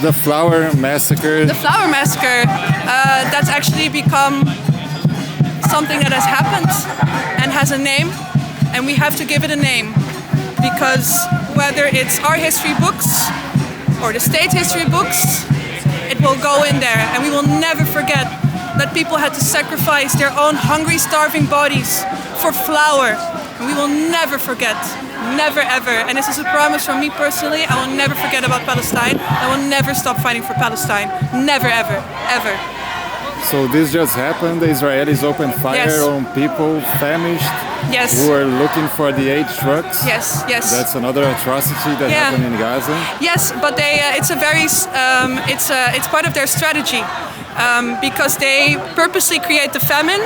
The Flower Massacre. The Flower Massacre, that's actually become something that has happened and has a name, and we have to give it a name, because whether it's our history books or the state history books, it will go in there, and we will never forget that people had to sacrifice their own hungry, starving bodies for flour. And we will never forget, never ever. And this is a promise from me personally. I will never forget about Palestine. I will never stop fighting for Palestine. Never ever, ever. So this just happened. The Israelis opened fire on people famished who were looking for the aid trucks. Yes, yes. That's another atrocity that happened in Gaza. Yes, but it's part of their strategy, because they purposely create the famine,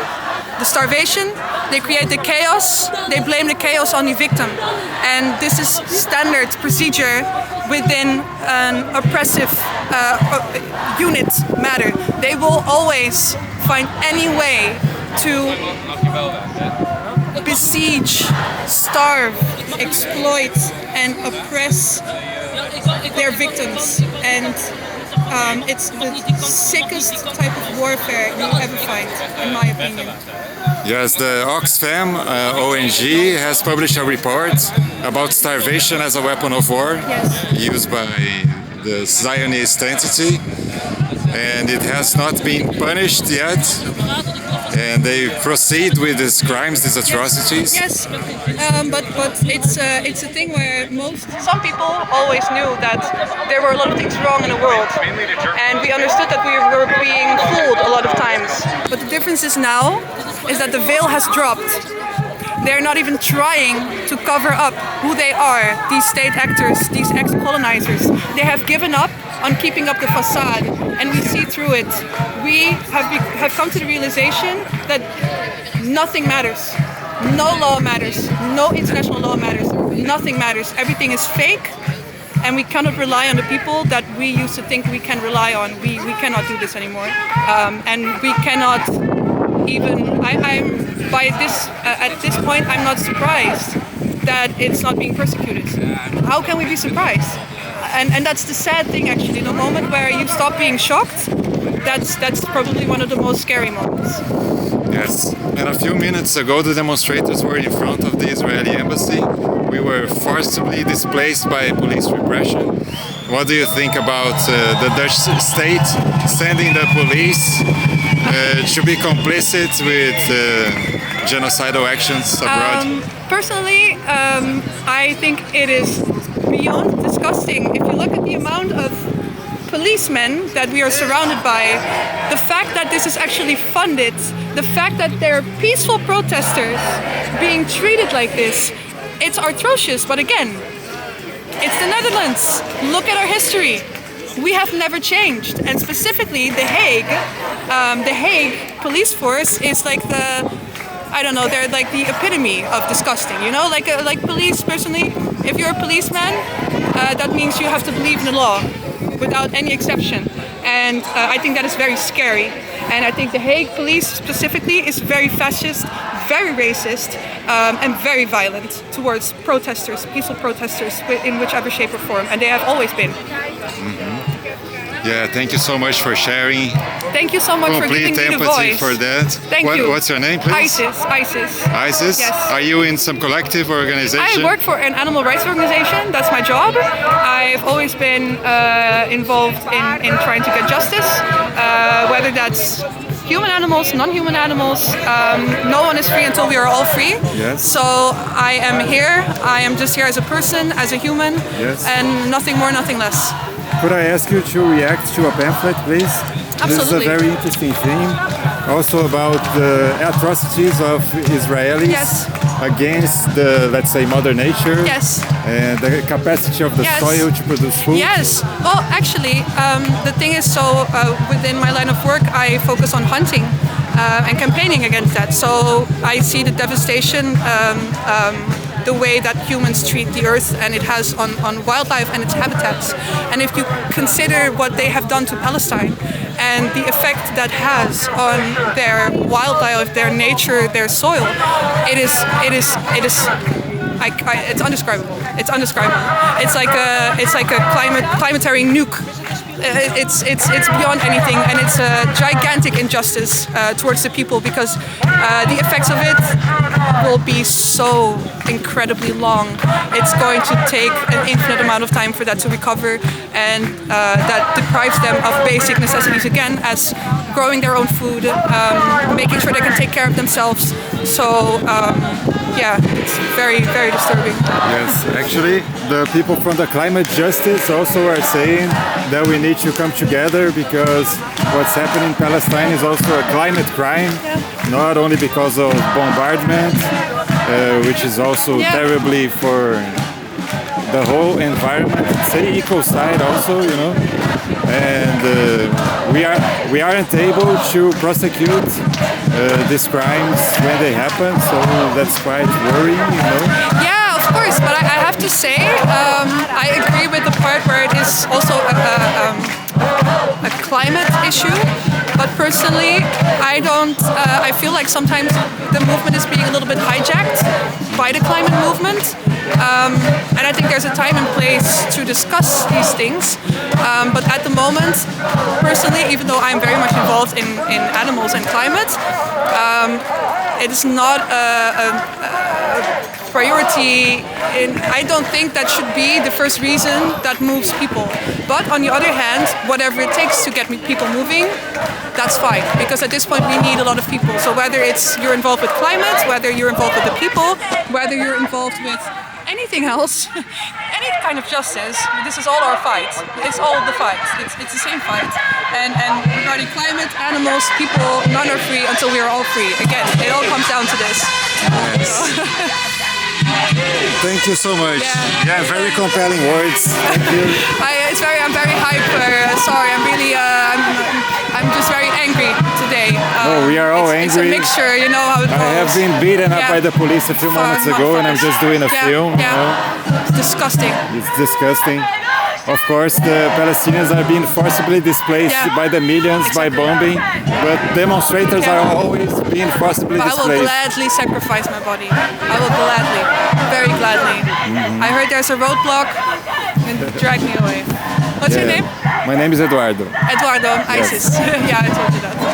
the starvation, they create the chaos, they blame the chaos on the victim. And this is standard procedure within an oppressive unit matter. They will always find any way to besiege, starve, exploit, and oppress their victims. And it's the sickest type of warfare you'll ever find, in my opinion. Yes, the Oxfam ONG has published a report about starvation as a weapon of war used by the Zionist entity, and it has not been punished yet, and they proceed with these crimes, these atrocities. Yes, but it's a thing where some people always knew that there were a lot of things wrong in the world, and we understood that we were being fooled a lot of times. But the difference is now is that the veil has dropped. They're not even trying to cover up who they are, these state actors, these ex-colonizers. They have given up on keeping up the facade, and we see through it. We have come to the realization that nothing matters. No law matters. No international law matters. Nothing matters. Everything is fake, and we cannot rely on the people that we used to think we can rely on. We cannot do this anymore, and we cannot even. At this point, I'm not surprised that it's not being persecuted. How can we be surprised? And that's the sad thing, actually. The moment where you stop being shocked, that's probably one of the most scary moments. Yes. And a few minutes ago, the demonstrators were in front of the Israeli embassy. We were forcibly displaced by police repression. What do you think about the Dutch state sending the police to be complicit with genocidal actions abroad? Personally, I think it is beyond disgusting. If you look at the amount of policemen that we are surrounded by, the fact that this is actually funded, the fact that they're peaceful protesters being treated like this, it's atrocious. But again, it's the Netherlands. Look at our history. We have never changed, and specifically the Hague police force is like they're like the epitome of disgusting, like police. Personally, if you're a policeman, that means you have to believe in the law without any exception, and I think that is very scary. And I think the Hague police specifically is very fascist, very racist, and very violent towards protesters, peaceful protesters, in whichever shape or form, and they have always been. Yeah, thank you so much for sharing. Thank you so much for giving me the voice. For that. Thank you. What's your name, please? ISIS. ISIS? Yes. Are you in some collective organization? I work for an animal rights organization. That's my job. I've always been involved in trying to get justice, whether that's human animals, non-human animals. No one is free until we are all free. Yes. So I am here. I am just here as a person, as a human, and nothing more, nothing less. Could I ask you to react to a pamphlet, please? Absolutely. This is a very interesting theme. Also about the atrocities of Israelis against the, let's say, Mother Nature. Yes. And the capacity of the soil to produce food. Yes. Well, actually, the thing is, within my line of work, I focus on hunting and campaigning against that. So I see the devastation, the way that humans treat the earth and it has on wildlife and its habitats. And if you consider what they have done to Palestine and the effect that has on their wildlife, their nature, their soil, it is it's undescribable. It's undescribable. It's like a climatary nuke. It's beyond anything, and it's a gigantic injustice towards the people, because the effects of it will be so incredibly long. It's going to take an infinite amount of time for that to recover, and that deprives them of basic necessities again, as growing their own food, making sure they can take care of themselves. So yeah, it's very, very disturbing. Yes, actually, the people from the climate justice also are saying that we need to come together, because what's happening in Palestine is also a climate crime, not only because of bombardment, which is also terribly for the whole environment, say ecocide also, you know, and we aren't able to prosecute these crimes when they happen, so that's quite worrying, you know. Yeah, of course, but I have to say, I agree with the part where it is also a climate issue. But personally, I feel like sometimes the movement is being a little bit hijacked by the climate movement. And I think there's a time and place to discuss these things. But at the moment, personally, even though I'm very much involved in animals and climate, it is not a priority. I don't think that should be the first reason that moves people. But on the other hand, whatever it takes to get people moving, that's fine. Because at this point we need a lot of people. So whether it's you're involved with climate, whether you're involved with the people, whether you're involved with anything else, any kind of justice, this is all our fight. It's all the fight. It's the same fight. And regarding climate, animals, people, none are free until we are all free. Again, it all comes down to this. Yes. Thank you so much. Yeah, very compelling words. Thank you. I'm very hyper. Sorry, I'm really. I'm just very angry today. Oh, we are all angry. It's a mixture, you know how it goes. I have been beaten up by the police a few moments ago, and I'm just doing a film. Yeah. You know? It's disgusting. It's disgusting. Of course, the Palestinians are being forcibly displaced by the millions by bombing, but demonstrators are always being forcibly displaced. I will gladly sacrifice my body. I will gladly, very gladly. I heard there's a roadblock, and drag me away. What's your name? My name is Eduardo. Eduardo, ISIS. Yeah, I told you that.